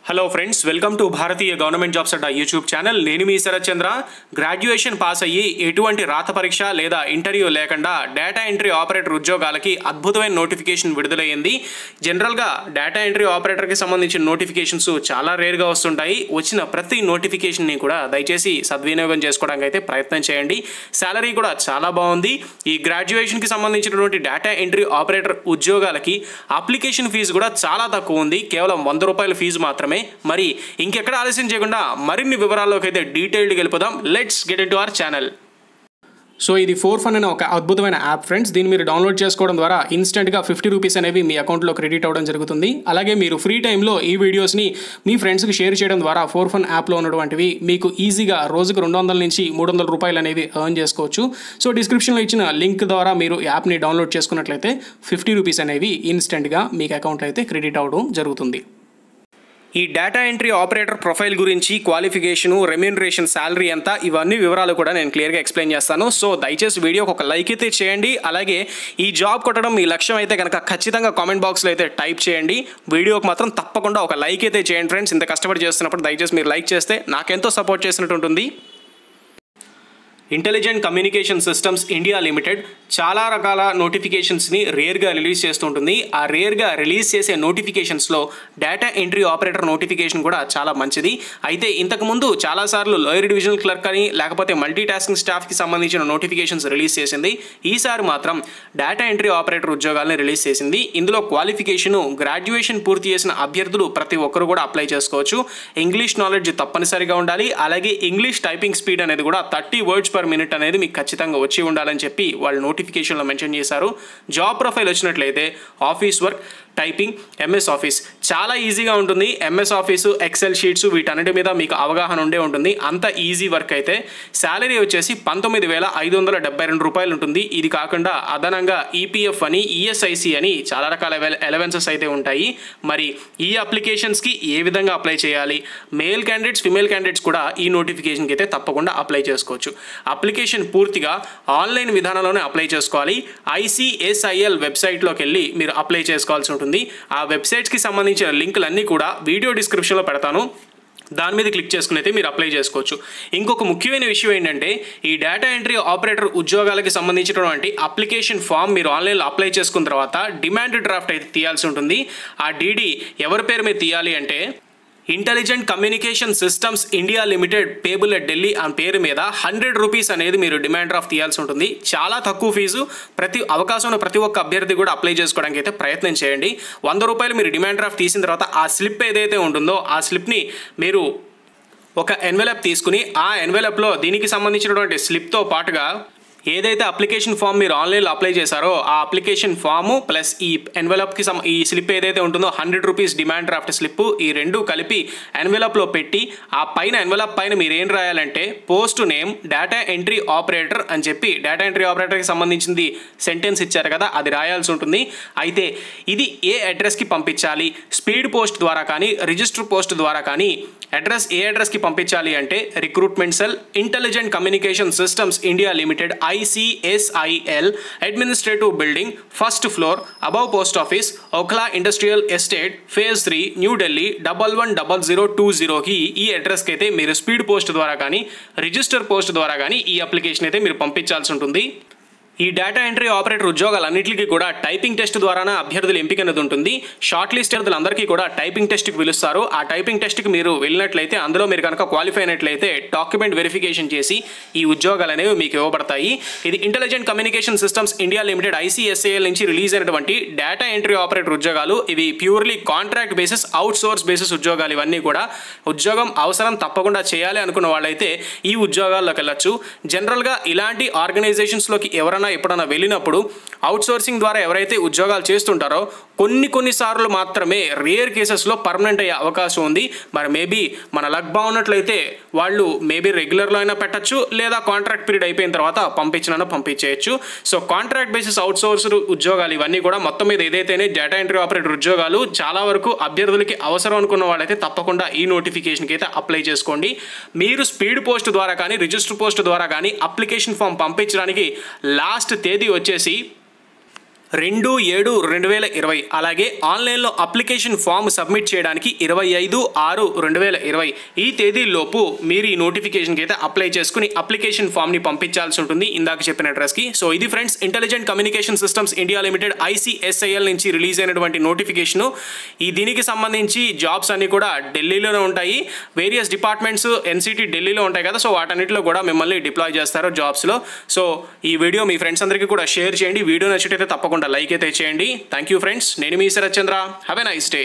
Hello friends, welcome to Bharatiya government jobs Adda YouTube channel. నేను మీ శరత్ చంద్ర. Graduation pass అయ్యి ఎటువంటి రాత పరీక్ష లేదా ఇంటర్వ్యూ లేకుండా డేటా ఎంట్రీ ఆపరేటర్ ఉద్యోగాలకి అద్భుతమైన నోటిఫికేషన్ విడుదలయ్యింది. జనరల్గా డేటా ఎంట్రీ ఆపరేటర్కి సంబంధించిన నోటిఫికేషన్స్ చాలా రేర్గా వస్తుంటాయి. వచ్చిన ప్రతి నోటిఫికేషన్ని కూడా దయచేసి సద్వినియోగం చేసుకోవడానికి అయితే ప్రయత్నం చేయండి. శాలరీ కూడా చాలా బాగుంది. ఈ గ్రాడ్యుయేషన్కి సంబంధించినటువంటి డేటా ఎంట్రీ ఆపరేటర్ ఉద్యోగాలకి అప్లికేషన్ ఫీజు కూడా చాలా తక్కువ ఉంది. కేవలం ₹100 ఫీజు మాత్రమే. మరి ఇంకెక్కడ ఆలస్యం చేయకుండా మరిన్ని వివరాల్లోకి అయితే డీటెయిల్డ్గా వెళ్ళిపోదాం. Let's get in to our channel. So ఇది ఫోర్ఫన్ అనే ఒక అద్భుతమైన యాప్ ఫ్రెండ్స్. దీన్ని మీరు డౌన్లోడ్ చేసుకోవడం ద్వారా ఇన్స్టెంట్గా ₹50 అనేవి మీ అకౌంట్లో క్రెడిట్ అవ్వడం జరుగుతుంది. అలాగే మీరు ఫ్రీ టైంలో ఈ వీడియోస్ని మీ ఫ్రెండ్స్కి షేర్ చేయడం ద్వారా ఫోర్ఫన్ యాప్లో ఉన్నటువంటివి మీకు ఈజీగా రోజుకు ₹200 నుంచి ₹300 అనేవి ఎర్న్ చేసుకోవచ్చు. సో డిస్క్రిప్షన్లో ఇచ్చిన లింక్ ద్వారా మీరు యాప్ని డౌన్లోడ్ చేసుకున్నట్లయితే ₹50 అనేవి ఇన్స్టెంట్గా మీకు అకౌంట్లో అయితే క్రెడిట్ అవ్వడం జరుగుతుంది. ఈ డేటా ఎంట్రీ ఆపరేటర్ ప్రొఫైల్ గురించి, క్వాలిఫికేషను, రెమ్యూనరేషన్, శాలరీ ఎంత, ఇవన్నీ వివరాలు కూడా నేను క్లియర్గా ఎక్స్ప్లెయిన్ చేస్తాను. సో దయచేసి వీడియోకి ఒక లైక్ అయితే చేయండి. అలాగే ఈ జాబ్ కొట్టడం మీ లక్ష్యం అయితే కనుక ఖచ్చితంగా కామెంట్ బాక్స్లో అయితే టైప్ చేయండి. వీడియోకి మాత్రం తప్పకుండా ఒక లైక్ అయితే చేయండి ఫ్రెండ్స్. ఇంత కష్టపడి చేస్తున్నప్పుడు దయచేసి మీరు లైక్ చేస్తే నాకెంతో సపోర్ట్ చేసినట్టు ఉంటుంది. Intelligent communication systems India limited చాలా రకాల నోటిఫికేషన్స్ని రేర్గా రిలీజ్ చేస్తుంటుంది. ఆ రేర్గా రిలీజ్ చేసే నోటిఫికేషన్స్లో డేటా ఎంట్రీ ఆపరేటర్ నోటిఫికేషన్ కూడా చాలా మంచిది. అయితే ఇంతకుముందు చాలాసార్లు లోయర్ డివిజనల్ క్లర్క్ అని లేకపోతే మల్టీ టాస్కింగ్ స్టాఫ్కి సంబంధించిన నోటిఫికేషన్స్ రిలీజ్ చేసింది. ఈసారి మాత్రం డేటా ఎంట్రీ ఆపరేటర్ ఉద్యోగాలను రిలీజ్ చేసింది. ఇందులో క్వాలిఫికేషను గ్రాడ్యుయేషన్ పూర్తి చేసిన అభ్యర్థులు ప్రతి ఒక్కరు కూడా అప్లై చేసుకోవచ్చు. ఇంగ్లీష్ నాలెడ్జ్ తప్పనిసరిగా ఉండాలి. అలాగే ఇంగ్లీష్ టైపింగ్ స్పీడ్ అనేది కూడా 30 words per minute అనేది మీకు ఖచ్చితంగా వచ్చి ఉండాలని చెప్పి వాళ్ళు నోటిఫికేషన్లో మెన్షన్ చేశారు. జాబ్ ప్రొఫైల్ వచ్చినట్లయితే office work, typing, MS office చాలా ఈజీగా ఉంటుంది. ఎంఎస్ ఆఫీసు, ఎక్సెల్ షీట్స్ వీటన్నిటి మీద మీకు అవగాహన ఉండే ఉంటుంది. అంత ఈజీ వర్క్ అయితే. శాలరీ వచ్చేసి ₹19,572 ఉంటుంది. ఇది కాకుండా అదనంగా ఈపీఎఫ్ అని, ఈఎస్ఐసి అని చాలా రకాల ఎలవెన్సెస్ అయితే ఉంటాయి. మరి ఈ అప్లికేషన్స్కి ఏ విధంగా అప్లై చేయాలి? మేల్ క్యాండిడేట్స్, ఫిమేల్ క్యాండిడేట్స్ కూడా ఈ నోటిఫికేషన్కి అయితే తప్పకుండా అప్లై చేసుకోవచ్చు. అప్లికేషన్ పూర్తిగా ఆన్లైన్ విధానంలోనే అప్లై చేసుకోవాలి. ICSIL వెబ్సైట్లోకి వెళ్ళి మీరు అప్లై చేసుకోవాల్సి ఉంటుంది. ఆ వెబ్సైట్స్కి సంబంధించిన లింకులన్నీ కూడా వీడియో డిస్క్రిప్షన్లో పెడతాను. దాని మీద క్లిక్ చేసుకుని అయితే మీరు అప్లై చేసుకోవచ్చు. ఇంకొక ముఖ్యమైన విషయం ఏంటంటే, ఈ డేటా ఎంట్రీ ఆపరేటర్ ఉద్యోగాలకి సంబంధించినటువంటి అప్లికేషన్ ఫామ్ మీరు ఆన్లైన్లో అప్లై చేసుకున్న తర్వాత డిమాండ్ డ్రాఫ్ట్ అయితే తీయాల్సి ఉంటుంది. ఆ డీడీ ఎవరి పేరు మీద తీయాలి అంటే intelligent communication systems India limited payable at Delhi ఆ పేరు మీద ₹100 అనేది మీరు డిమాండ్ డ్రాఫ్ట్ తీయాల్సి ఉంటుంది. చాలా తక్కువ ఫీజు. అవకాశం ఉన్న ప్రతి ఒక్క అభ్యర్థి కూడా అప్లై చేసుకోవడానికి అయితే ప్రయత్నం చేయండి. ₹100 మీరు డిమాండ్ డ్రాఫ్ట్ తీసిన తర్వాత ఆ స్లిప్ ఏదైతే ఉంటుందో ఆ స్లిప్ని మీరు ఒక ఎన్వెలప్ తీసుకుని ఆ ఎన్వెలప్లో దీనికి సంబంధించినటువంటి స్లిప్తో పాటుగా ఏదైతే అప్లికేషన్ ఫామ్ మీరు ఆన్లైన్లో అప్లై చేశారో ఆ అప్లికేషన్ ఫాము ప్లస్ ఈ ఎన్వెలప్కి ఈ స్లిప్ ఏదైతే ఉంటుందో ₹100 డిమాండ్ డ్రాఫ్ట్ స్లిప్, ఈ రెండు కలిపి ఎన్వెలప్లో పెట్టి ఆ పైన ఎన్వెలప్ పైన మీరు ఏం రాయాలంటే post name data entry operator అని చెప్పి డేటా ఎంట్రీ ఆపరేటర్కి సంబంధించింది సెంటెన్స్ ఇచ్చారు కదా, అది రాయాల్సి ఉంటుంది. అయితే ఇది ఏ అడ్రస్కి పంపించాలి? స్పీడ్ పోస్ట్ ద్వారా కానీ, రిజిస్టర్ పోస్ట్ ద్వారా కానీ ఏ అడ్రస్కి పంపించాలి అంటే recruitment cell, intelligent communication systems India limited ICSIL administrative building, first floor, above post office, Okhla industrial estate, phase 3, New Delhi 110020కి ఈ అడ్రస్కి అయితే మీరు స్పీడ్ పోస్ట్ ద్వారా కానీ, రిజిస్టర్ పోస్ట్ ద్వారా కానీ ఈ అప్లికేషన్ అయితే మీరు పంపించాల్సి ఉంటుంది. ఈ డేటా ఎంట్రీ ఆపరేటర్ ఉద్యోగాలన్నింటికి కూడా టైపింగ్ టెస్ట్ ద్వారానే అభ్యర్థుల ఎంపిక అనేది ఉంటుంది. షార్ట్ లిస్ట్ అభ్యర్థులందరికీ కూడా టైపింగ్ టెస్ట్కి పిలుస్తారు. ఆ టైపింగ్ టెస్ట్కి మీరు వెళ్ళినట్లయితే అందులో మీరు కనుక క్వాలిఫై అయినట్లయితే డాక్యుమెంట్ వెరిఫికేషన్ చేసి ఈ ఉద్యోగాలు అనేవి మీకు ఇవ్వబడతాయి. ఇది intelligent communication systems India limited ICSIL నుంచి రిలీజ్ అయినటువంటి డేటా ఎంట్రీ ఆపరేటర్ ఉద్యోగాలు. ఇవి purely contract basis, out source basis ఉద్యోగాలు. ఇవన్నీ కూడా ఉద్యోగం అవసరం తప్పకుండా చేయాలి అనుకున్న వాళ్ళైతే ఈ ఉద్యోగాల్లోకి వెళ్ళచ్చు. జనరల్గా ఇలాంటి ఆర్గనైజేషన్స్లోకి ఎవరైనా ఎప్పుడైనా వెళ్ళినప్పుడు అవుట్సోర్సింగ్ ద్వారా ఎవరైతే ఉద్యోగాలు చేస్తుంటారో కొన్నిసార్లు మాత్రమే రేర్ కేసెస్లో పర్మనెంట్ అయ్యే అవకాశం ఉంది. మరి మేబీ మన లక్ బాగున్నట్లయితే వాళ్ళు మేబీ రెగ్యులర్లో అయినా పెట్టచ్చు, లేదా కాంట్రాక్ట్ పీరియడ్ అయిపోయిన తర్వాత పంపించేయచ్చు. సో కాంట్రాక్ట్ బేసిస్ అవుట్సోర్స్డ్ ఉద్యోగాలు ఇవన్నీ కూడా మొత్తం మీద ఏదైతేనే డేటా ఎంట్రీ ఆపరేటర్ ఉద్యోగాలు చాలా వరకు అభ్యర్థులకి అవసరం అనుకున్న వాళ్ళైతే తప్పకుండా ఈ నోటిఫికేషన్కి అయితే అప్లై చేసుకోండి. మీరు స్పీడ్ పోస్ట్ ద్వారా కానీ, రిజిస్టర్ పోస్ట్ ద్వారా కానీ అప్లికేషన్ ఫామ్ పంపించడానికి లాస్ట్ తేదీ వచ్చేసి 2/7/2020 అలాగే ఆన్లైన్లో అప్లికేషన్ ఫామ్ సబ్మిట్ చేయడానికి 25/6/2020 ఈ తేదీలోపు మీరు ఈ నోటిఫికేషన్కి అయితే అప్లై చేసుకుని అప్లికేషన్ ఫామ్ని పంపించాల్సి ఉంటుంది ఇందాక చెప్పిన అడ్రస్కి. సో ఇది friends intelligent communication systems India limited ICSIL నుంచి రిలీజ్ అయినటువంటి నోటిఫికేషను. దీనికి సంబంధించి జాబ్స్ అన్ని కూడా ఢిల్లీలోనే ఉంటాయి. వేరియస్ డిపార్ట్మెంట్స్ NCT ఢిల్లీలో ఉంటాయి కదా, సో వాటన్నిటిలో కూడా మిమ్మల్ని డిప్లాయ్ చేస్తారు జాబ్స్లో. సో ఈ వీడియో మీ ఫ్రెండ్స్ అందరికీ కూడా షేర్ చేయండి. వీడియో నచ్చితే తప్పకుండా లైక్ అయితే చేయండి. Thank you friends. నేను మీ Sarath Chandra. Have a nice day.